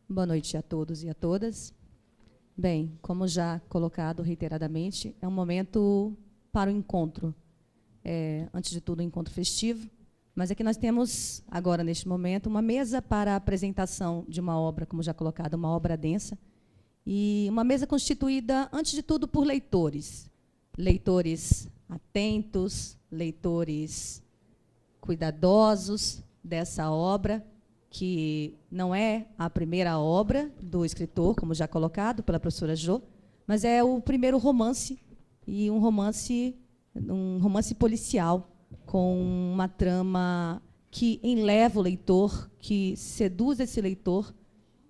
Boa noite a todos e a todas. Bem, como já colocado reiteradamente, é um momento para o encontro. Antes de tudo, um encontro festivo, mas aqui nós temos, agora, neste momento, uma mesa para a apresentação de uma obra, como já colocado, uma obra densa, e uma mesa constituída, antes de tudo, por leitores. Leitores atentos, leitores cuidadosos dessa obra, que não é a primeira obra do escritor, como já colocado pela professora Jo, mas é o primeiro romance, e um romance policial, com uma trama que enleva o leitor, que seduz esse leitor,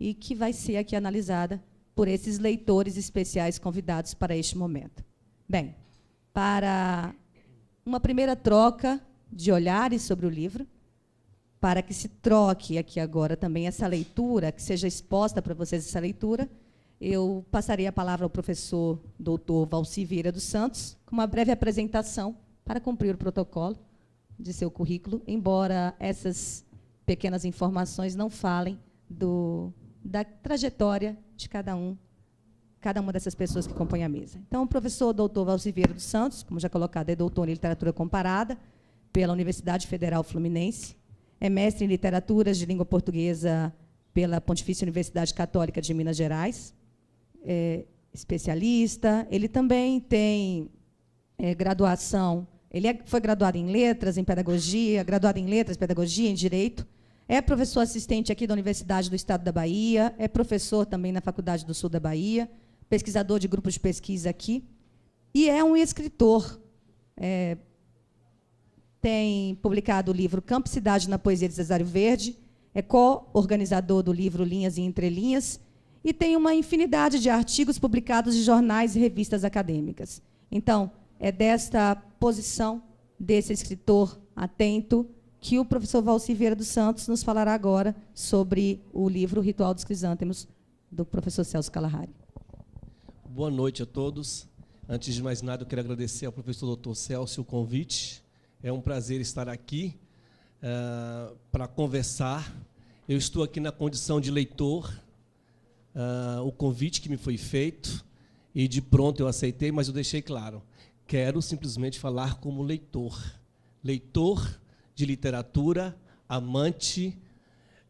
e que vai ser aqui analisada por esses leitores especiais convidados para este momento. Bem, para uma primeira troca de olhares sobre o livro, para que se troque aqui agora também essa leitura, que seja exposta para vocês essa leitura, eu passarei a palavra ao professor doutor Valci Vieira dos Santos, com uma breve apresentação para cumprir o protocolo de seu currículo, embora essas pequenas informações não falem da trajetória de cada uma dessas pessoas que compõem a mesa. Então, o professor doutor Valci Vieira dos Santos, como já colocado, é doutor em literatura comparada pela Universidade Federal Fluminense, é mestre em literaturas de língua portuguesa pela Pontifícia Universidade Católica de Minas Gerais, é especialista. Ele também tem graduação, foi graduado em letras, em pedagogia, graduado em letras, pedagogia, em direito, é professor assistente aqui da Universidade do Estado da Bahia, é professor também na Faculdade do Sul da Bahia, pesquisador de grupos de pesquisa aqui, e é um escritor. Tem publicado o livro Campo e Cidade na Poesia de Cesário Verde, é co-organizador do livro Linhas e Entrelinhas, e tem uma infinidade de artigos publicados em jornais e revistas acadêmicas. Então, é desta posição, desse escritor atento, que o professor Valci Vieira dos Santos nos falará agora sobre o livro Ritual dos Crisântemos, do professor Celso Kalahari. Boa noite a todos. Antes de mais nada, eu quero agradecer ao professor Dr. Celso o convite. É um prazer estar aqui para conversar. Eu estou aqui na condição de leitor, o convite que me foi feito, e de pronto eu aceitei, mas eu deixei claro, quero simplesmente falar como leitor. Leitor de literatura, amante,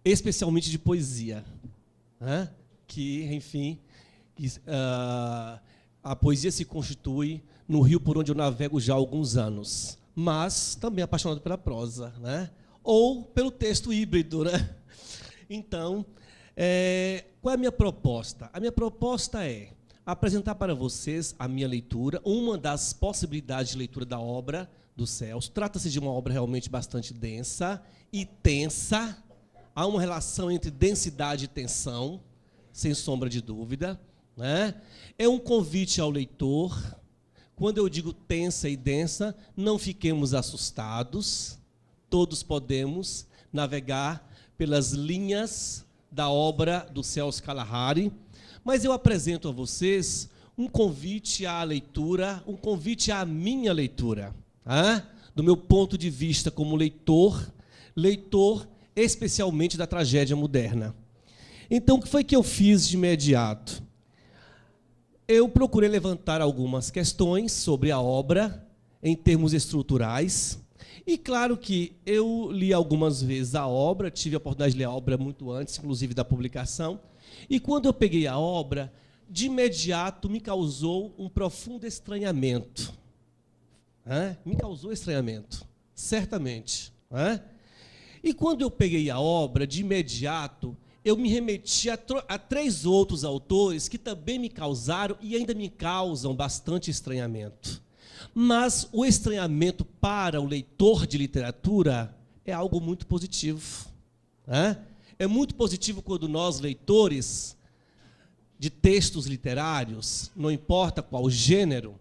especialmente de poesia. Que, enfim, a poesia se constitui no rio por onde eu navego já há alguns anos, mas também apaixonado pela prosa, né? Ou pelo texto híbrido, né? Então, qual é a minha proposta? A minha proposta é apresentar para vocês a minha leitura, uma das possibilidades de leitura da obra do Celso. Trata-se de uma obra realmente bastante densa e tensa. Há uma relação entre densidade e tensão, sem sombra de dúvida, né? É um convite ao leitor. Quando eu digo tensa e densa, não fiquemos assustados. Todos podemos navegar pelas linhas da obra do Celso Kalahari, mas eu apresento a vocês um convite à leitura, um convite à minha leitura, do meu ponto de vista como leitor especialmente da tragédia moderna. Então, o que foi que eu fiz de imediato? Eu procurei levantar algumas questões sobre a obra, em termos estruturais, e claro que eu li algumas vezes a obra, tive a oportunidade de ler a obra muito antes, inclusive da publicação, e quando eu peguei a obra, de imediato me causou um profundo estranhamento. Me causou estranhamento, certamente. E quando eu peguei a obra, de imediato, eu me remeti a 3 outros autores que também me causaram e ainda me causam bastante estranhamento. Mas o estranhamento para o leitor de literatura é algo muito positivo. É muito positivo quando nós, leitores de textos literários, não importa qual gênero,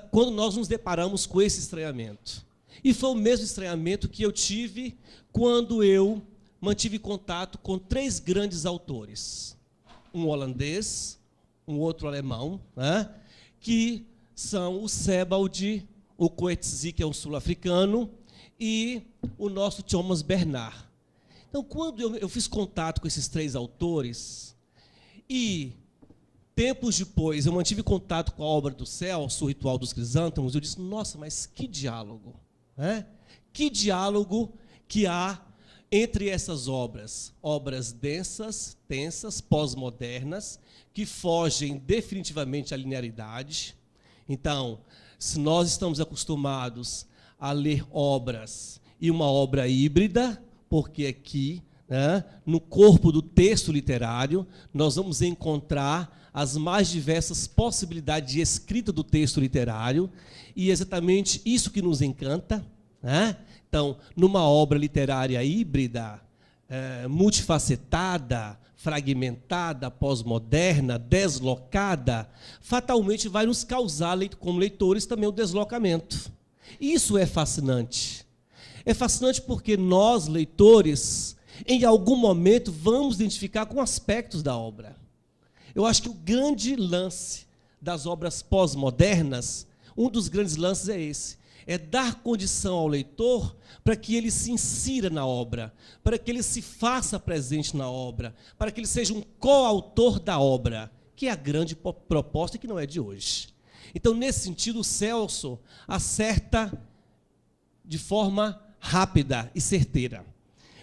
quando nós nos deparamos com esse estranhamento. E foi o mesmo estranhamento que eu tive quando eu mantive contato com 3 grandes autores, um holandês, um outro alemão, que são o Sebald, o Coetzee, que é um sul-africano, e o nosso Thomas Bernard. Então, quando eu fiz contato com esses 3 autores, e tempos depois eu mantive contato com a obra do Celso, O Ritual dos Crisântemos, eu disse, nossa, mas que diálogo, né? Que diálogo que há entre essas obras, obras densas, tensas, pós-modernas, que fogem definitivamente à linearidade. Então, se nós estamos acostumados a ler obras e uma obra híbrida, porque aqui, né, no corpo do texto literário, nós vamos encontrar as mais diversas possibilidades de escrita do texto literário, e é exatamente isso que nos encanta, né? Então, numa obra literária híbrida, multifacetada, fragmentada, pós-moderna, deslocada, fatalmente vai nos causar, como leitores, também o deslocamento. Isso é fascinante. É fascinante porque nós, leitores, em algum momento, vamos identificar com aspectos da obra. Eu acho que o grande lance das obras pós-modernas, um dos grandes lances é esse, é dar condição ao leitor para que ele se insira na obra, para que ele se faça presente na obra, para que ele seja um coautor da obra, que é a grande proposta e que não é de hoje. Então, nesse sentido, o Celso acerta de forma rápida e certeira.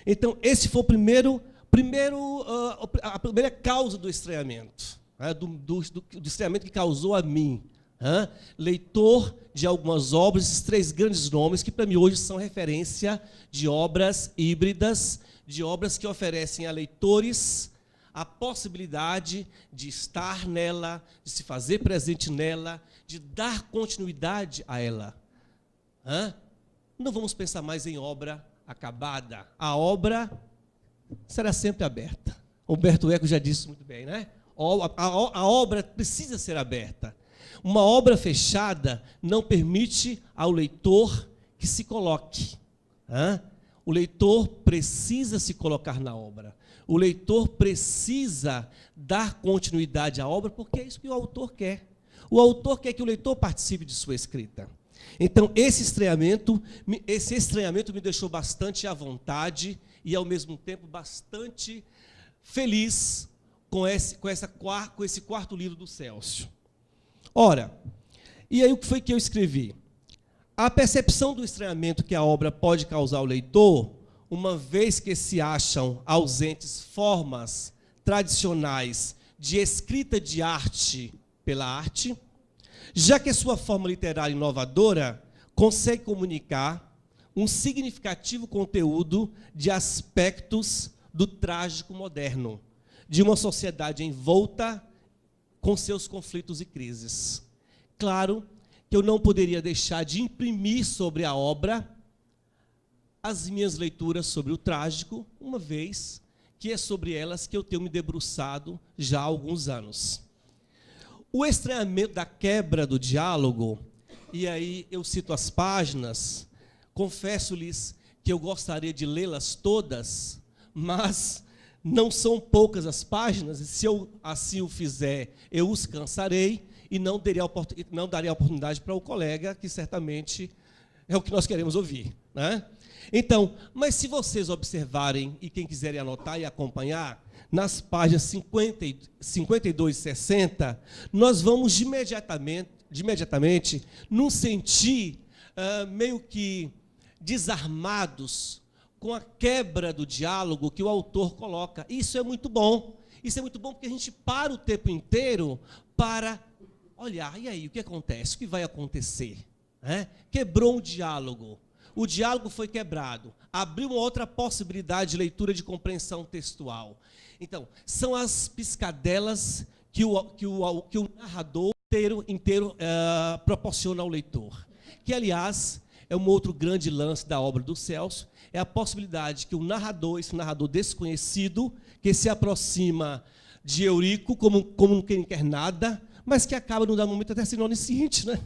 Então, esse foi a primeira causa do estranhamento, né, do estranhamento que causou a mim, leitor de algumas obras, esses 3 grandes nomes que para mim hoje são referência de obras híbridas, de obras que oferecem a leitores a possibilidade de estar nela, de se fazer presente nela, de dar continuidade a ela. Não vamos pensar mais em obra acabada. A obra será sempre aberta. Humberto Eco já disse muito bem, né? A obra precisa ser aberta. Uma obra fechada não permite ao leitor que se coloque. O leitor precisa se colocar na obra. O leitor precisa dar continuidade à obra, porque é isso que o autor quer. O autor quer que o leitor participe de sua escrita. Então, esse estranhamento me deixou bastante à vontade e, ao mesmo tempo, bastante feliz com esse 4º livro do Celso. Ora, e aí o que foi que eu escrevi? A percepção do estranhamento que a obra pode causar ao leitor, uma vez que se acham ausentes formas tradicionais de escrita de arte pela arte, já que a sua forma literária inovadora consegue comunicar um significativo conteúdo de aspectos do trágico moderno, de uma sociedade envolta com seus conflitos e crises. Claro que eu não poderia deixar de imprimir sobre a obra as minhas leituras sobre o trágico, uma vez que é sobre elas que eu tenho me debruçado já há alguns anos. O estranhamento da quebra do diálogo, e aí eu cito as páginas, confesso-lhes que eu gostaria de lê-las todas, mas não são poucas as páginas, e se eu assim o fizer, eu os cansarei e não darei a oportunidade para o colega, que certamente é o que nós queremos ouvir, né? Então, mas se vocês observarem, e quem quiserem anotar e acompanhar, nas páginas 52 e 60, nós vamos imediatamente nos sentir meio que desarmados com a quebra do diálogo que o autor coloca. Isso é muito bom. Isso é muito bom porque a gente para o tempo inteiro para olhar, e aí, o que acontece? O que vai acontecer? Quebrou o diálogo. O diálogo foi quebrado. Abriu uma outra possibilidade de leitura, de compreensão textual. Então, são as piscadelas que o narrador inteiro proporciona ao leitor. Que, aliás, é um outro grande lance da obra do Celso, é a possibilidade que o narrador, esse narrador desconhecido, que se aproxima de Eurico como quem não quer nada, mas que acaba, num dado momento, até sendo onisciente, né?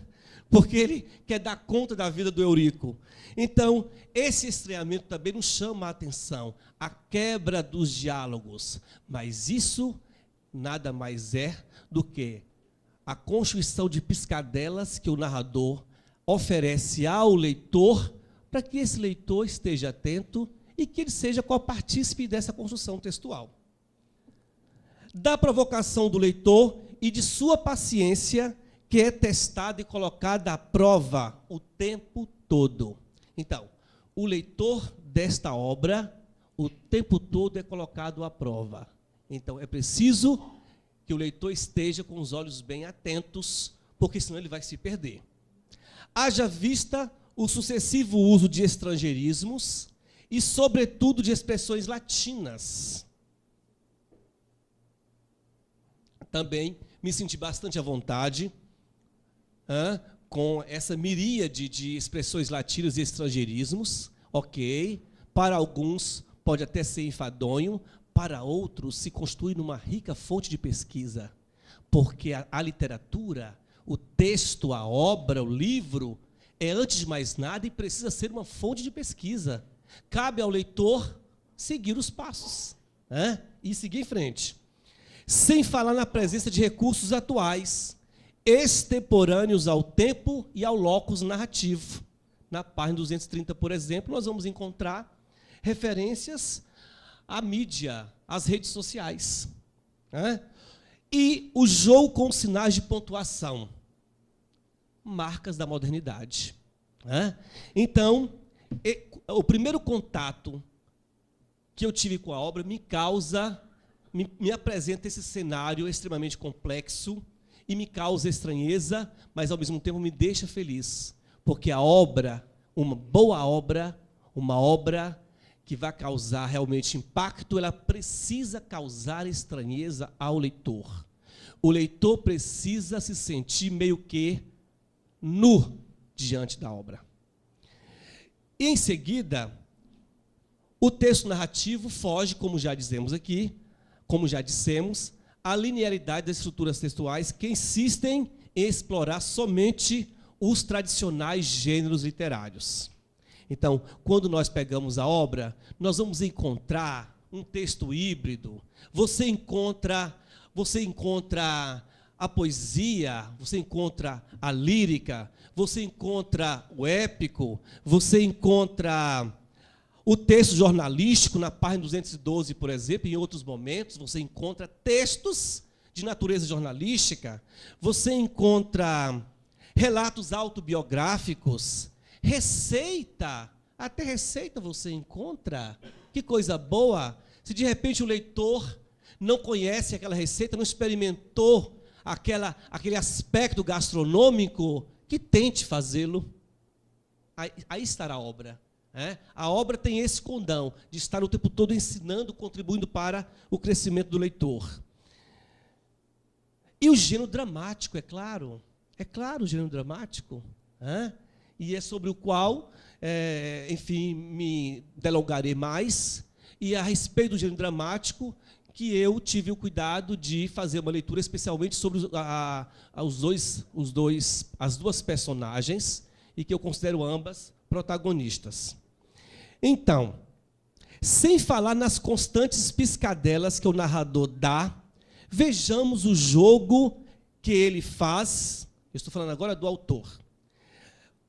Porque ele quer dar conta da vida do Eurico. Então, esse estranhamento também nos chama a atenção, a quebra dos diálogos. Mas isso nada mais é do que a constituição de piscadelas que o narrador oferece ao leitor, para que esse leitor esteja atento e que ele seja copartícipe dessa construção textual. Da provocação do leitor e de sua paciência, que é testada e colocada à prova o tempo todo. Então, o leitor desta obra, o tempo todo é colocado à prova. Então, é preciso que o leitor esteja com os olhos bem atentos, porque senão ele vai se perder. Haja vista o sucessivo uso de estrangeirismos e, sobretudo, de expressões latinas. Também me senti bastante à vontade com essa miríade de expressões latinas e estrangeirismos. Ok, para alguns pode até ser enfadonho, para outros se constitui numa rica fonte de pesquisa, porque a literatura, o texto, a obra, o livro, é, antes de mais nada, e precisa ser uma fonte de pesquisa. Cabe ao leitor seguir os passos e seguir em frente. Sem falar na presença de recursos atuais, extemporâneos ao tempo e ao locus narrativo. Na página 230, por exemplo, nós vamos encontrar referências à mídia, às redes sociais. E o jogo com sinais de pontuação, marcas da modernidade. Então, o primeiro contato que eu tive com a obra me apresenta esse cenário extremamente complexo e me causa estranheza, mas, ao mesmo tempo, me deixa feliz, porque a obra, uma boa obra, uma obra que vai causar realmente impacto, ela precisa causar estranheza ao leitor. O leitor precisa se sentir meio que nu diante da obra. E, em seguida, o texto narrativo foge, como já dissemos aqui, a linearidade das estruturas textuais que insistem em explorar somente os tradicionais gêneros literários. Então, quando nós pegamos a obra, nós vamos encontrar um texto híbrido. Você encontra a poesia, você encontra a lírica, você encontra o épico, você encontra o texto jornalístico, na página 212, por exemplo, em outros momentos, você encontra textos de natureza jornalística, você encontra relatos autobiográficos, receita, até receita você encontra. Que coisa boa! Se de repente o leitor não conhece aquela receita, não experimentou aquele aspecto gastronômico, que tente fazê-lo. Aí estará a obra. A obra tem esse condão de estar o tempo todo ensinando, contribuindo para o crescimento do leitor. E o gênero dramático, é claro o gênero dramático, e é sobre o qual, enfim, me delongarei mais, e a respeito do gênero dramático, que eu tive o cuidado de fazer uma leitura especialmente sobre as duas personagens, e que eu considero ambas protagonistas. Então, sem falar nas constantes piscadelas que o narrador dá, vejamos o jogo que ele faz, eu estou falando agora do autor,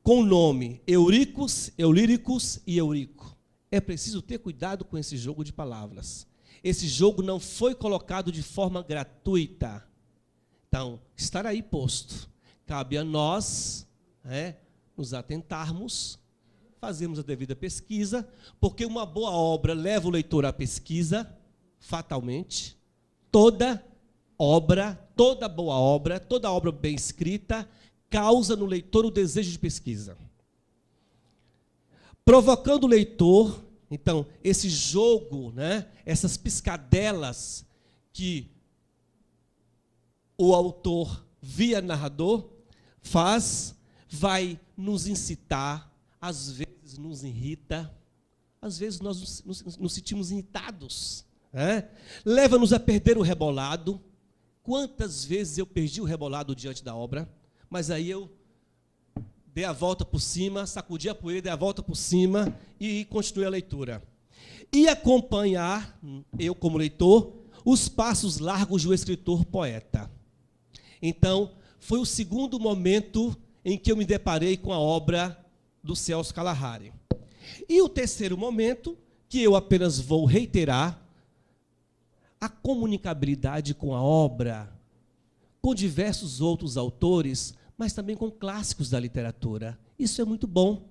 com o nome Euricus, Eulíricos e Eurico. É preciso ter cuidado com esse jogo de palavras. Esse jogo não foi colocado de forma gratuita. Então, estará aí posto. Cabe a nós nos atentarmos, fazermos a devida pesquisa, porque uma boa obra leva o leitor à pesquisa, fatalmente. Toda boa obra, toda obra bem escrita, causa no leitor o desejo de pesquisa. Provocando o leitor, então, esse jogo, essas piscadelas que o autor, via narrador, vai nos incitar, às vezes nos irrita, às vezes nós nos sentimos irritados, leva-nos a perder o rebolado. Quantas vezes eu perdi o rebolado diante da obra, mas aí eu dei a volta por cima, sacudi a poeira, dei a volta por cima e continuei a leitura. E acompanhar, eu como leitor, os passos largos do escritor poeta. Então, foi o segundo momento em que eu me deparei com a obra do Celso Kalahari. E o terceiro momento, que eu apenas vou reiterar a comunicabilidade com a obra, com diversos outros autores, mas também com clássicos da literatura. Isso é muito bom.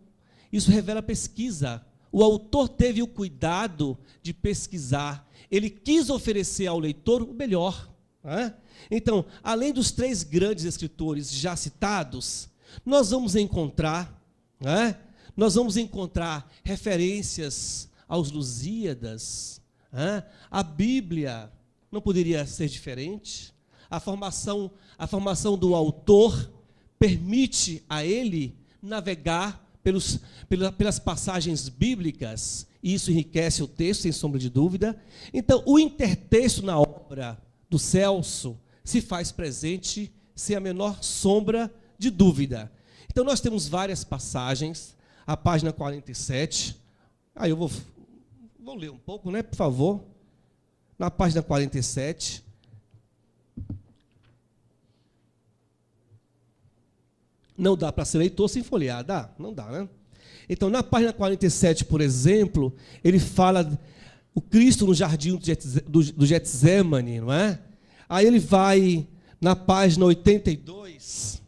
Isso revela pesquisa. O autor teve o cuidado de pesquisar. Ele quis oferecer ao leitor o melhor. Então, além dos 3 grandes escritores já citados, nós vamos encontrar referências aos Lusíadas. A Bíblia não poderia ser diferente. A formação do autor permite a ele navegar pelas passagens bíblicas, e isso enriquece o texto, sem sombra de dúvida. Então, o intertexto na obra do Celso se faz presente sem a menor sombra de dúvida. Então, nós temos várias passagens, a página 47, aí eu vou ler um pouco, por favor. Na página 47, não dá para ser leitor sem folhear, dá? Não dá, né? Então, na página 47, por exemplo, ele fala o Cristo no jardim do Getsemane, não é? Aí ele vai na página 82.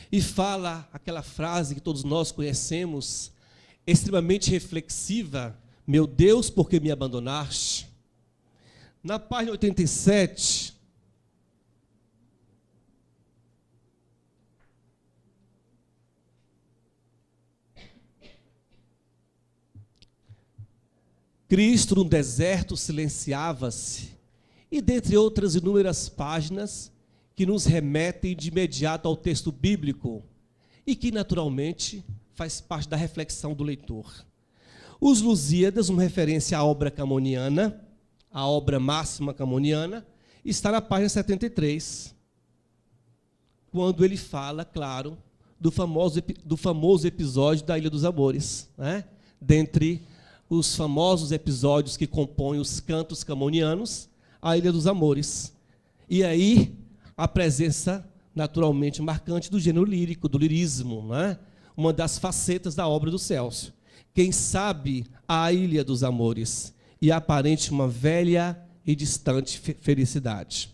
E fala aquela frase que todos nós conhecemos, extremamente reflexiva: meu Deus, por que me abandonaste? Na página 87, Cristo no deserto silenciava-se, e dentre outras inúmeras páginas que nos remetem de imediato ao texto bíblico e que, naturalmente, faz parte da reflexão do leitor. Os Lusíadas, uma referência à obra camoniana, a obra máxima camoniana, está na página 73, quando ele fala, claro, do famoso episódio da Ilha dos Amores, dentre os famosos episódios que compõem os cantos camonianos, a Ilha dos Amores. E aí, a presença, naturalmente, marcante do gênero lírico, do lirismo, uma das facetas da obra do Celso. Quem sabe a Ilha dos Amores, e aparente uma velha e distante felicidade.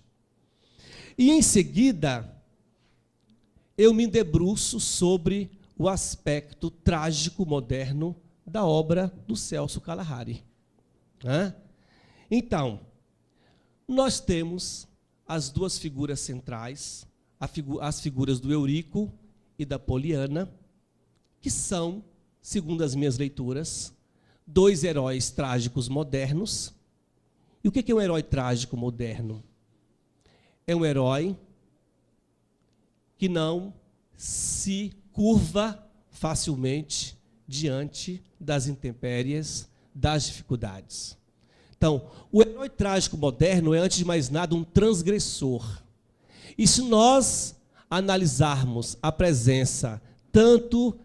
E, em seguida, eu me debruço sobre o aspecto trágico moderno da obra do Celso Kalahari. Então, nós temos as 2 figuras centrais, as figuras do Eurico e da Poliana, que são, segundo as minhas leituras, 2 heróis trágicos modernos. E o que é um herói trágico moderno? É um herói que não se curva facilmente diante das intempéries, das dificuldades. Então, o herói trágico moderno é, antes de mais nada, um transgressor. E se nós analisarmos a presença tanto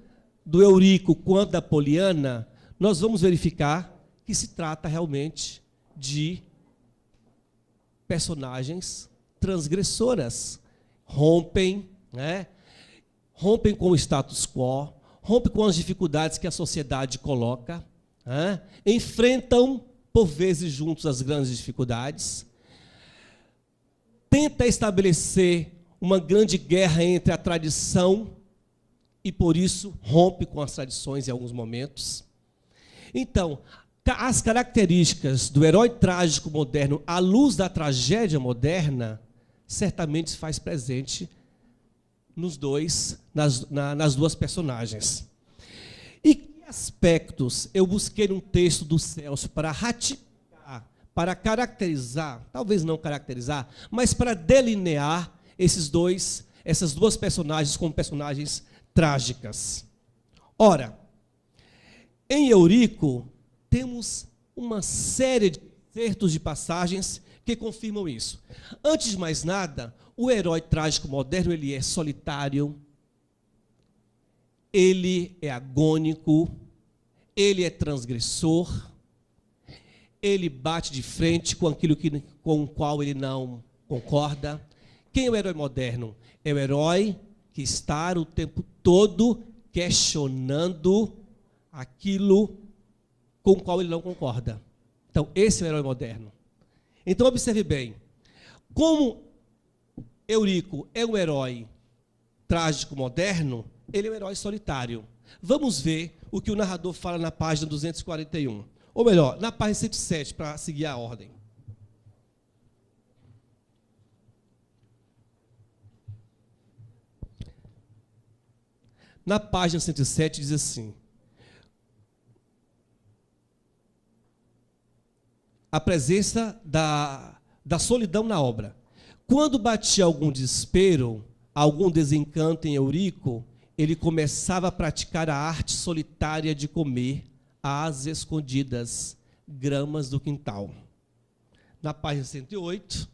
do Eurico quanto da Poliana, nós vamos verificar que se trata realmente de personagens transgressoras. Rompem com o status quo, rompem com as dificuldades que a sociedade coloca, enfrentam, por vezes, juntos as grandes dificuldades, tenta estabelecer uma grande guerra entre a tradição e, por isso, rompe com as tradições em alguns momentos. Então, as características do herói trágico moderno à luz da tragédia moderna certamente se faz presente nas 2 personagens. E que aspectos eu busquei num texto do Celso para ratificar, para caracterizar, talvez não caracterizar, mas para delinear essas 2 personagens como personagens trágicas? Ora, em Eurico, temos uma série de certos de passagens que confirmam isso. Antes de mais nada, o herói trágico moderno, ele é solitário, ele é agônico, ele é transgressor, ele bate de frente com aquilo com o qual ele não concorda. Quem é o herói moderno? É o herói que estar o tempo todo questionando aquilo com o qual ele não concorda. Então, esse é o herói moderno. Então, observe bem, como Eurico é um herói trágico moderno, ele é um herói solitário. Vamos ver o que o narrador fala na página 241. Ou melhor, na página 107, para seguir a ordem. Na página 107 diz assim: a presença da solidão na obra. Quando batia algum desespero, algum desencanto em Eurico, ele começava a praticar a arte solitária de comer às escondidas, gramas do quintal. Na página 108,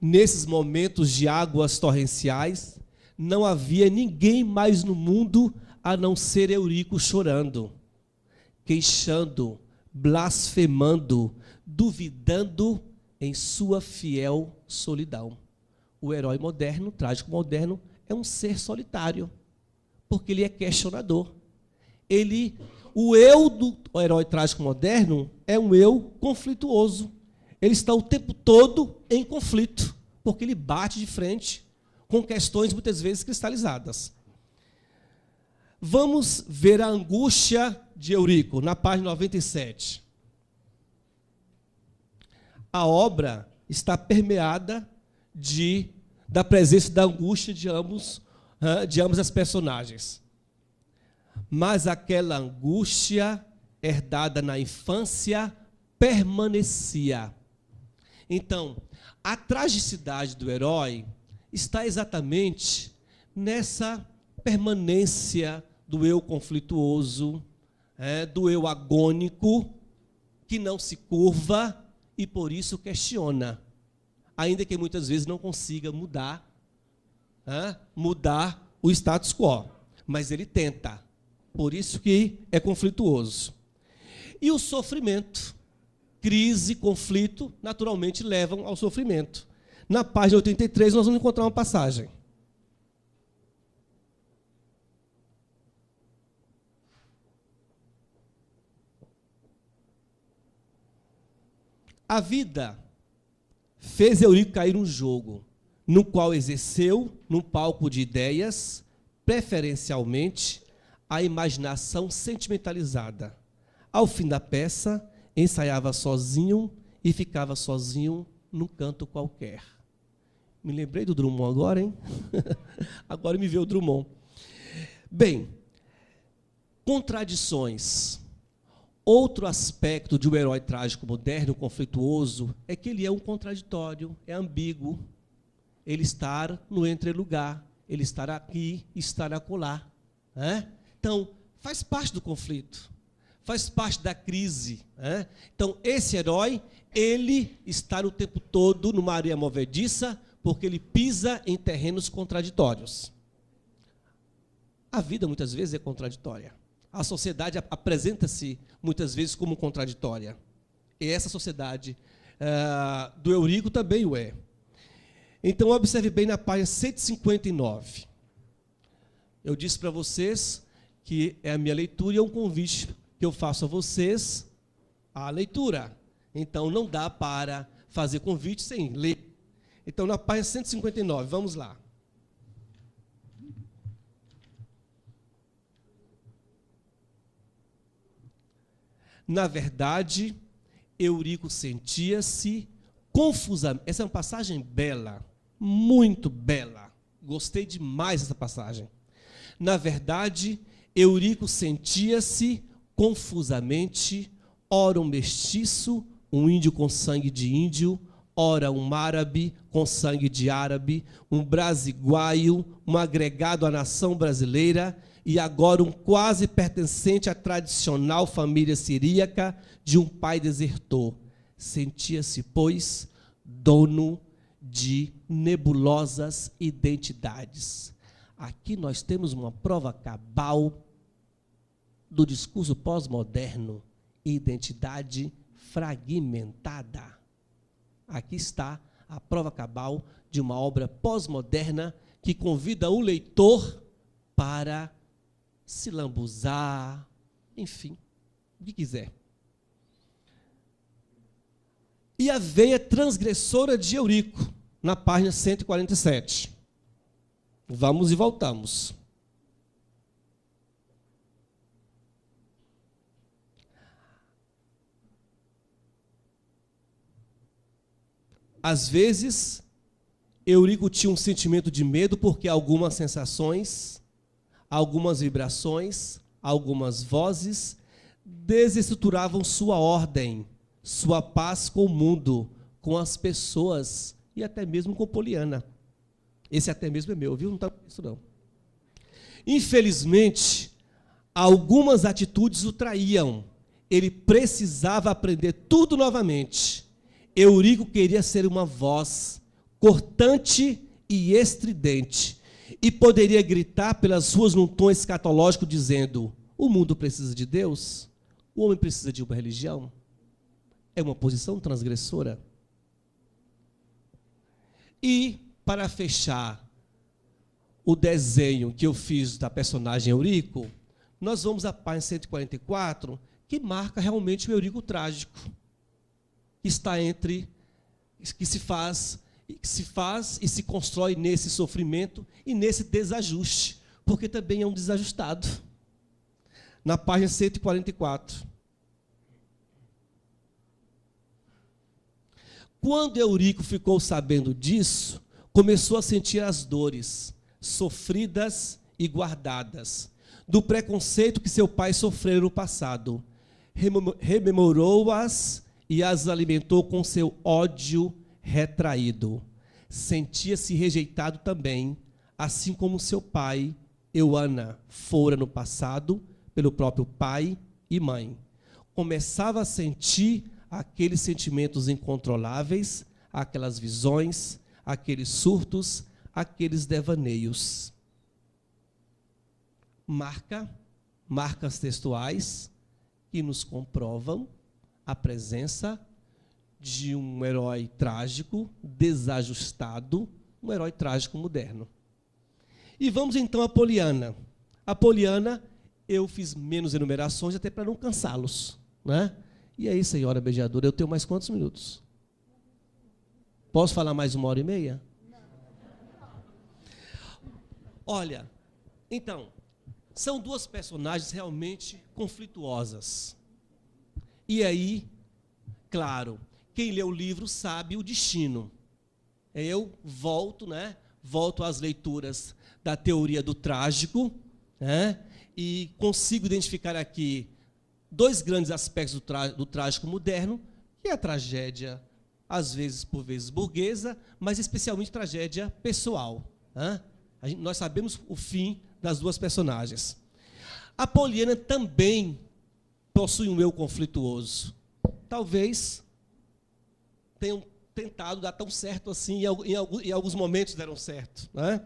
nesses momentos de águas torrenciais, não havia ninguém mais no mundo a não ser Eurico chorando, queixando, blasfemando, duvidando em sua fiel solidão. O herói moderno, trágico moderno, é um ser solitário, porque ele é questionador. O eu do herói trágico moderno é um eu conflituoso. Ele está o tempo todo em conflito, porque ele bate de frente com questões muitas vezes cristalizadas. Vamos ver a angústia de Eurico, na página 97. A obra está permeada da presença da angústia de ambos as personagens. Mas aquela angústia herdada na infância permanecia. Então, a tragicidade do herói está exatamente nessa permanência do eu conflituoso, do eu agônico, que não se curva e, por isso, questiona, ainda que muitas vezes não consiga mudar o status quo. Mas ele tenta, por isso que é conflituoso. E o sofrimento, crise, conflito, naturalmente levam ao sofrimento. Na página 83, nós vamos encontrar uma passagem. A vida fez Eurico cair num jogo, no qual exerceu, num palco de ideias, preferencialmente, a imaginação sentimentalizada. Ao fim da peça, ensaiava sozinho e ficava sozinho num canto qualquer. Me lembrei do Drummond agora, hein? Agora me veio o Drummond. Bem, contradições. Outro aspecto de um herói trágico moderno, conflituoso, é que ele é um contraditório, é ambíguo. Ele está no entrelugar, ele está aqui, está acolá. Então, faz parte do conflito, faz parte da crise. Então, esse herói, ele está o tempo todo numa areia movediça, porque ele pisa em terrenos contraditórios. A vida, muitas vezes, é contraditória. A sociedade apresenta-se, muitas vezes, como contraditória. E essa sociedade do Eurico também o é. Então, observe bem na página 159. Eu disse para vocês que é a minha leitura e é um convite que eu faço a vocês à leitura. Então, não dá para fazer convite sem ler. Então, na página 159, vamos lá. Na verdade, Eurico sentia-se confusamente. Essa é uma passagem bela, muito bela. Gostei demais dessa passagem. Na verdade, Eurico sentia-se confusamente, ora um mestiço, um índio com sangue de índio, ora um árabe com sangue de árabe, um brasiguaio, um agregado à nação brasileira, e agora um quase pertencente à tradicional família siríaca de um pai desertor. Sentia-se, pois, dono de nebulosas identidades. Aqui nós temos uma prova cabal do discurso pós-moderno, identidade fragmentada. Aqui está a prova cabal de uma obra pós-moderna que convida o leitor para se lambuzar, enfim, o que quiser. E a veia transgressora de Eurico, na página 147. Vamos e voltamos. Às vezes, Eurico tinha um sentimento de medo porque algumas sensações, algumas vibrações, algumas vozes desestruturavam sua ordem, sua paz com o mundo, com as pessoas e até mesmo com Poliana. Esse até mesmo é meu, viu? Não está com isso, não. Infelizmente, algumas atitudes o traíam. Ele precisava aprender tudo novamente. Eurico queria ser uma voz cortante e estridente, e poderia gritar pelas ruas num tom escatológico, dizendo: o mundo precisa de Deus? O homem precisa de uma religião? É uma posição transgressora. E, para fechar o desenho que eu fiz da personagem Eurico, nós vamos à página 144, que marca realmente o Eurico trágico, que está entre, que se faz e se constrói nesse sofrimento e nesse desajuste, porque também é um desajustado. Na página 144. Quando Eurico ficou sabendo disso, começou a sentir as dores sofridas e guardadas do preconceito que seu pai sofreu no passado. Rememorou-as e as alimentou com seu ódio retraído. Sentia-se rejeitado também, assim como seu pai, Euana, fora no passado pelo próprio pai e mãe. Começava a sentir aqueles sentimentos incontroláveis, aquelas visões, aqueles surtos, aqueles devaneios. Marcas textuais que nos comprovam a presença de um herói trágico, desajustado, um herói trágico moderno. E vamos então a Poliana. A Poliana, eu fiz menos enumerações até para não cansá-los, né? E aí, senhora mediadora, eu tenho mais quantos minutos? Posso falar mais 1h30? Olha, então, são duas personagens realmente conflituosas. E aí, claro, quem lê o livro sabe o destino. Eu volto, né? Volto às leituras da teoria do trágico, né? E consigo identificar aqui dois grandes aspectos do trágico moderno, que é a tragédia, às vezes, por vezes, burguesa, mas especialmente tragédia pessoal. Né? Nós sabemos o fim das duas personagens. A Poliana também possui um eu conflituoso. Talvez tenham tentado dar tão certo assim, em alguns momentos deram certo. Né?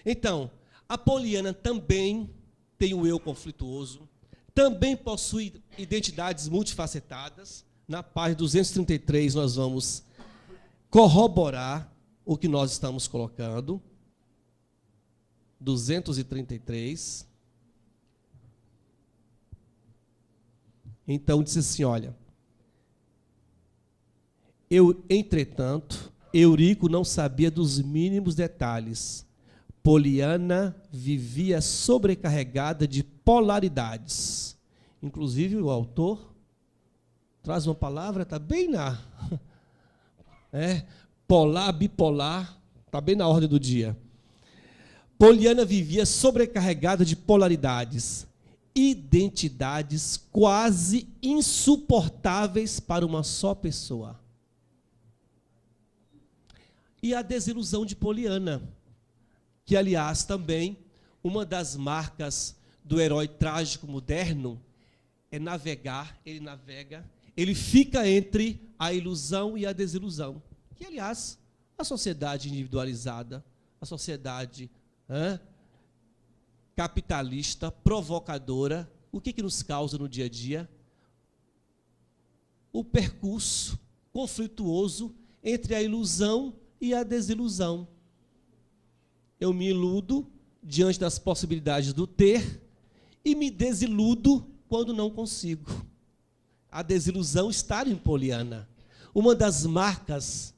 Então, a Poliana também tem um eu conflituoso, também possui identidades multifacetadas. Na página 233 nós vamos corroborar o que nós estamos colocando. 233. Então, disse assim, olha, entretanto, Eurico não sabia dos mínimos detalhes. Poliana vivia sobrecarregada de polaridades. Inclusive, o autor traz uma palavra, está bem na... polar, bipolar, está bem na ordem do dia. Poliana vivia sobrecarregada de polaridades, identidades quase insuportáveis para uma só pessoa. E a desilusão de Poliana, que, aliás, também, uma das marcas do herói trágico moderno é navegar, ele navega, ele fica entre a ilusão e a desilusão. Que, aliás, a sociedade individualizada, a sociedade capitalista, provocadora, o que nos causa no dia a dia? O percurso conflituoso entre a ilusão e a desilusão. Eu me iludo diante das possibilidades do ter e me desiludo quando não consigo. A desilusão está em Poliana. Uma das marcas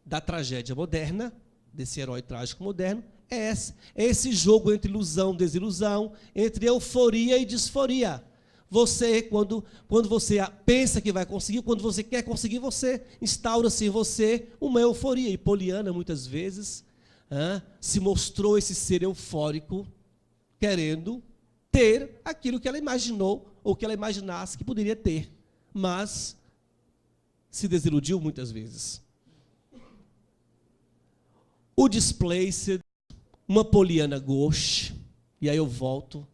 da tragédia moderna, desse herói trágico moderno, é esse jogo entre ilusão e desilusão, entre euforia e disforia. Você, quando você pensa que vai conseguir, quando você quer conseguir, você instaura-se em você uma euforia. E Poliana, muitas vezes, se mostrou esse ser eufórico, querendo ter aquilo que ela imaginou, ou que ela imaginasse que poderia ter, mas se desiludiu muitas vezes. O Displaced, uma Poliana gauche, e aí eu volto,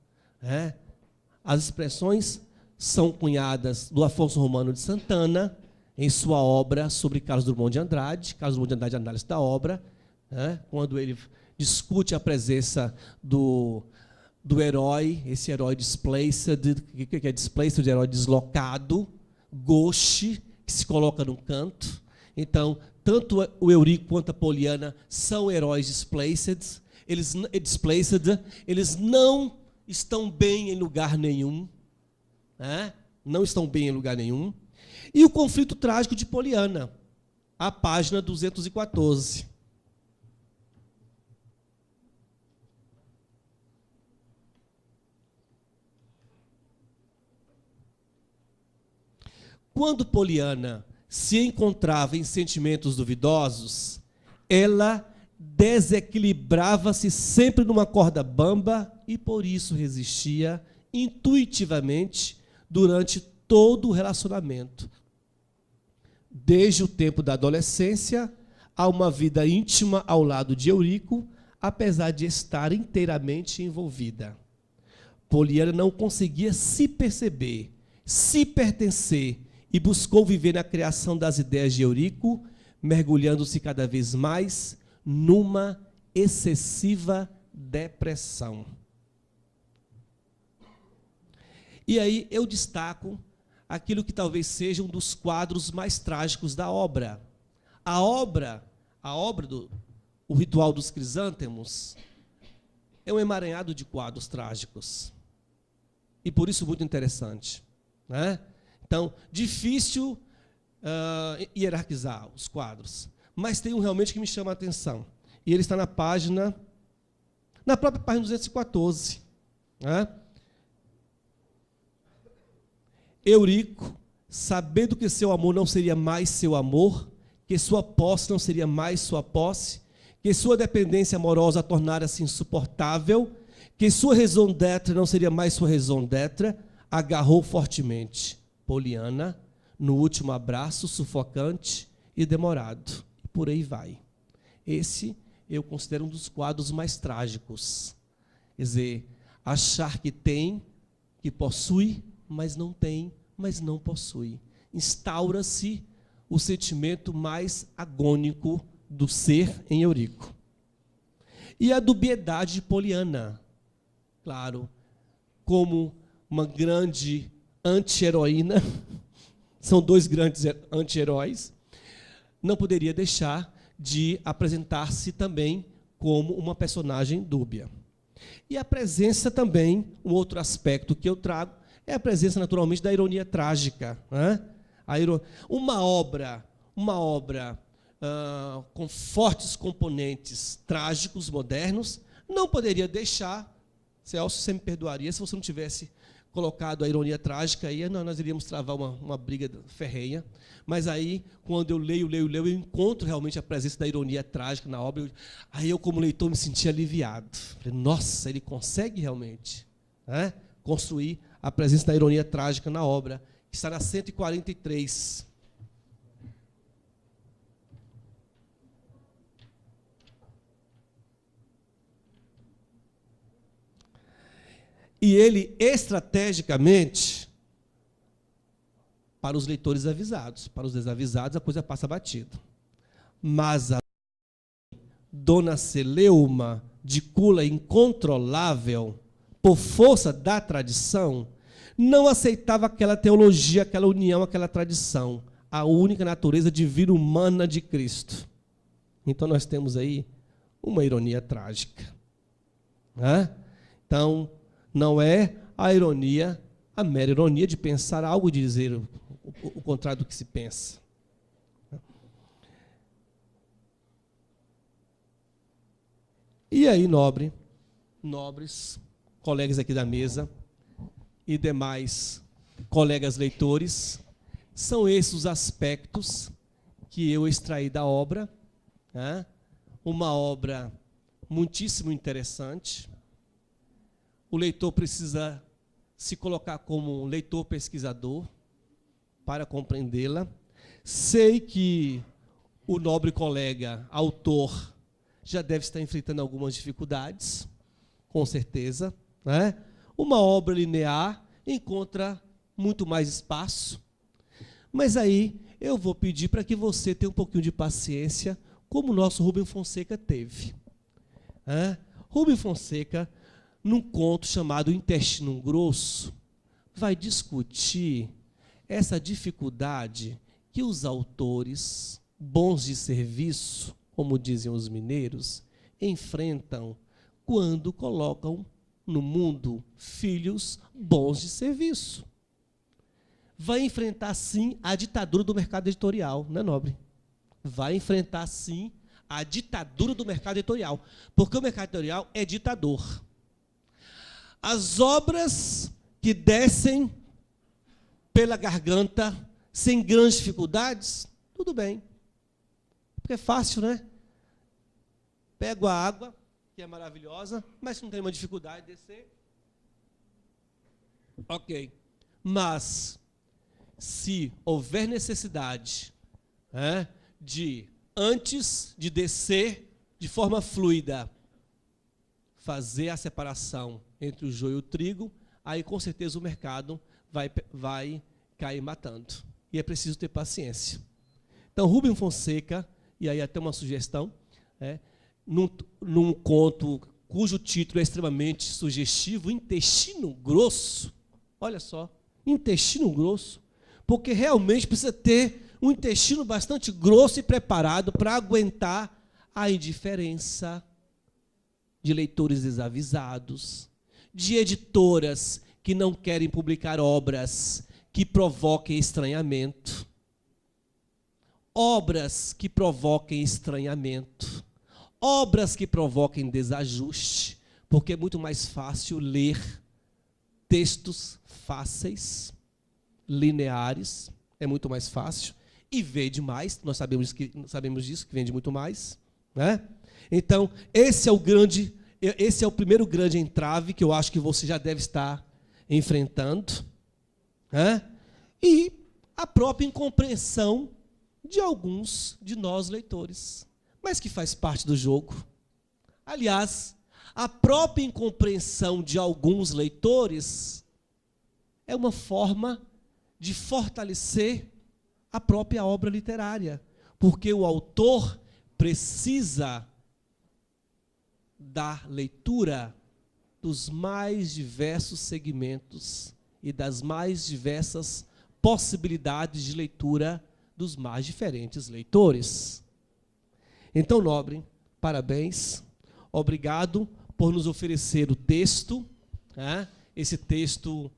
as expressões são cunhadas do Afonso Romano de Santana, em sua obra sobre Carlos Drummond de Andrade, Análise da Obra, quando ele discute a presença do herói, esse herói displaced, que é displaced, o herói deslocado, gauche, que se coloca num canto. Então, tanto o Eurico quanto a Poliana são heróis displaced, eles não estão bem em lugar nenhum, não estão bem em lugar nenhum. E o conflito trágico de Poliana, a página 214. Quando Poliana se encontrava em sentimentos duvidosos, ela desequilibrava-se sempre numa corda bamba e, por isso, resistia intuitivamente durante todo o relacionamento. Desde o tempo da adolescência a uma vida íntima ao lado de Eurico, apesar de estar inteiramente envolvida. Poliana não conseguia se perceber, se pertencer, e buscou viver na criação das ideias de Eurico, mergulhando-se cada vez mais numa excessiva depressão. E aí eu destaco aquilo que talvez seja um dos quadros mais trágicos da obra. A obra do O Ritual dos Crisântemos é um emaranhado de quadros trágicos. E por isso muito interessante, Então, difícil hierarquizar os quadros, mas tem um realmente que me chama a atenção. E ele está na própria página 214. Eurico, sabendo que seu amor não seria mais seu amor, que sua posse não seria mais sua posse, que sua dependência amorosa tornara-se insuportável, que sua raison d'être não seria mais sua raison d'être, agarrou fortemente Poliana no último abraço sufocante e demorado. E por aí vai. Esse eu considero um dos quadros mais trágicos. Quer dizer, achar que tem, que possui, mas não tem, mas não possui. Instaura-se o sentimento mais agônico do ser em Eurico. E a dubiedade de Poliana, claro, como uma grande anti-heroína, são dois grandes anti-heróis, não poderia deixar de apresentar-se também como uma personagem dúbia. E a presença também, um outro aspecto que eu trago, é a presença, naturalmente, da ironia trágica. Uma obra com fortes componentes trágicos, modernos, não poderia deixar, Celso, você me perdoaria se você não tivesse colocado a ironia trágica, aí nós iríamos travar uma briga ferrenha. Mas aí, quando eu leio, eu encontro realmente a presença da ironia trágica na obra. Aí eu, como leitor, me senti aliviado. Falei, nossa, ele consegue realmente construir a presença da ironia trágica na obra, que está na 143. E ele, estrategicamente, para os leitores avisados, para os desavisados, a coisa passa batida. Mas a Dona Celeuma, de cula incontrolável, por força da tradição, não aceitava aquela teologia, aquela união, aquela tradição. a única natureza divina humana de Cristo. Então, nós temos aí uma ironia trágica. Então, não é a ironia, a mera ironia de pensar algo e dizer o contrário do que se pensa. E aí, nobres colegas aqui da mesa e demais colegas leitores, são esses os aspectos que eu extraí da obra, uma obra muitíssimo interessante. O leitor precisa se colocar como um leitor pesquisador para compreendê-la. Sei que o nobre colega autor já deve estar enfrentando algumas dificuldades, com certeza. Uma obra linear encontra muito mais espaço, mas aí eu vou pedir para que você tenha um pouquinho de paciência, como o nosso Rubem Fonseca teve. Rubem Fonseca, num conto chamado Intestino Grosso, vai discutir essa dificuldade que os autores bons de serviço, como dizem os mineiros, enfrentam quando colocam no mundo filhos bons de serviço. Vai enfrentar, sim, a ditadura do mercado editorial, não é, nobre? Vai enfrentar, sim, a ditadura do mercado editorial, porque o mercado editorial é ditador. As obras que descem pela garganta sem grandes dificuldades, tudo bem. Porque é fácil, né? Pego a água, que é maravilhosa, mas se não tem uma dificuldade de descer, ok. Mas, se houver necessidade de, antes de descer de forma fluida, fazer a separação entre o joio e o trigo, aí com certeza o mercado vai cair matando. E é preciso ter paciência. Então, Rubem Fonseca, e aí até uma sugestão, num conto cujo título é extremamente sugestivo, Intestino Grosso, olha só, intestino grosso, porque realmente precisa ter um intestino bastante grosso e preparado para aguentar a indiferença de leitores desavisados, de editoras que não querem publicar obras que provoquem estranhamento, obras que provoquem estranhamento, obras que provoquem desajuste, porque é muito mais fácil ler textos fáceis, lineares, é muito mais fácil, e vende mais, nós sabemos disso, que vende muito mais. Então, esse é o primeiro grande entrave que eu acho que você já deve estar enfrentando. E a própria incompreensão de alguns de nós leitores, mas que faz parte do jogo. Aliás, a própria incompreensão de alguns leitores é uma forma de fortalecer a própria obra literária, porque o autor precisa da leitura dos mais diversos segmentos e das mais diversas possibilidades de leitura dos mais diferentes leitores. Então, nobre, parabéns, obrigado por nos oferecer o texto, esse texto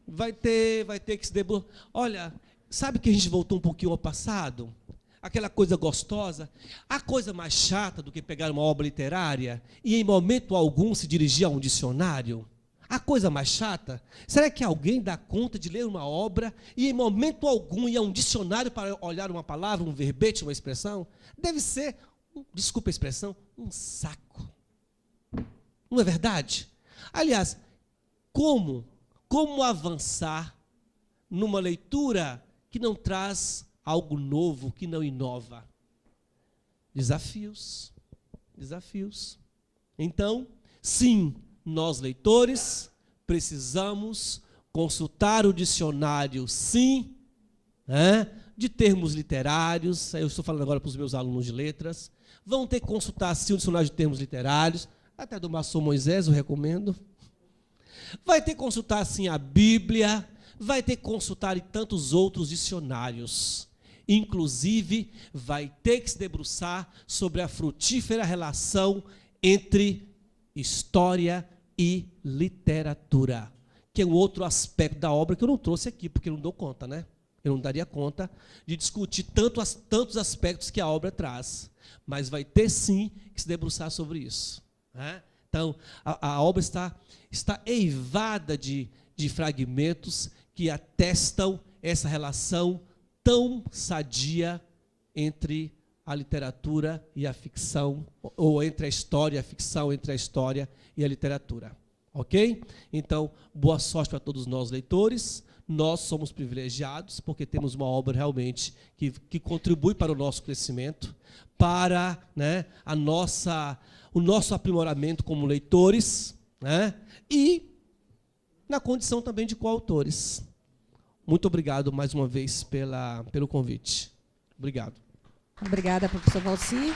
vai ter que se debruçar. Olha, sabe que a gente voltou um pouquinho ao passado? Aquela coisa gostosa, a coisa mais chata do que pegar uma obra literária e em momento algum se dirigir a um dicionário. A coisa mais chata, será que alguém dá conta de ler uma obra e em momento algum ir a um dicionário para olhar uma palavra, um verbete, uma expressão? Deve ser, desculpa a expressão, um saco. Não é verdade? Aliás, como avançar numa leitura que não traz algo novo, que não inova? Desafios. Então, sim, nós leitores precisamos consultar o dicionário, sim, de termos literários. Eu estou falando agora para os meus alunos de letras. Vão ter que consultar, sim, o dicionário de termos literários, até do Maçom Moisés, eu recomendo. Vai ter que consultar, sim, a Bíblia. vai ter que consultar em tantos outros dicionários. Inclusive, vai ter que se debruçar sobre a frutífera relação entre história e literatura, que é um outro aspecto da obra que eu não trouxe aqui, porque eu não dou conta, né? Eu não daria conta de discutir tantos aspectos que a obra traz. Mas vai ter, sim, que se debruçar sobre isso. Né? Então, a obra está eivada de fragmentos que atestam essa relação tão sadia entre a literatura e a ficção, ou entre a história e a ficção, entre a história e a literatura. Ok? Então, boa sorte para todos nós, leitores. Nós somos privilegiados porque temos uma obra realmente que contribui para o nosso crescimento, para, né, o nosso aprimoramento como leitores, né, e na condição também de coautores. Muito obrigado mais uma vez pelo convite. Obrigado. Obrigada, professor Valci.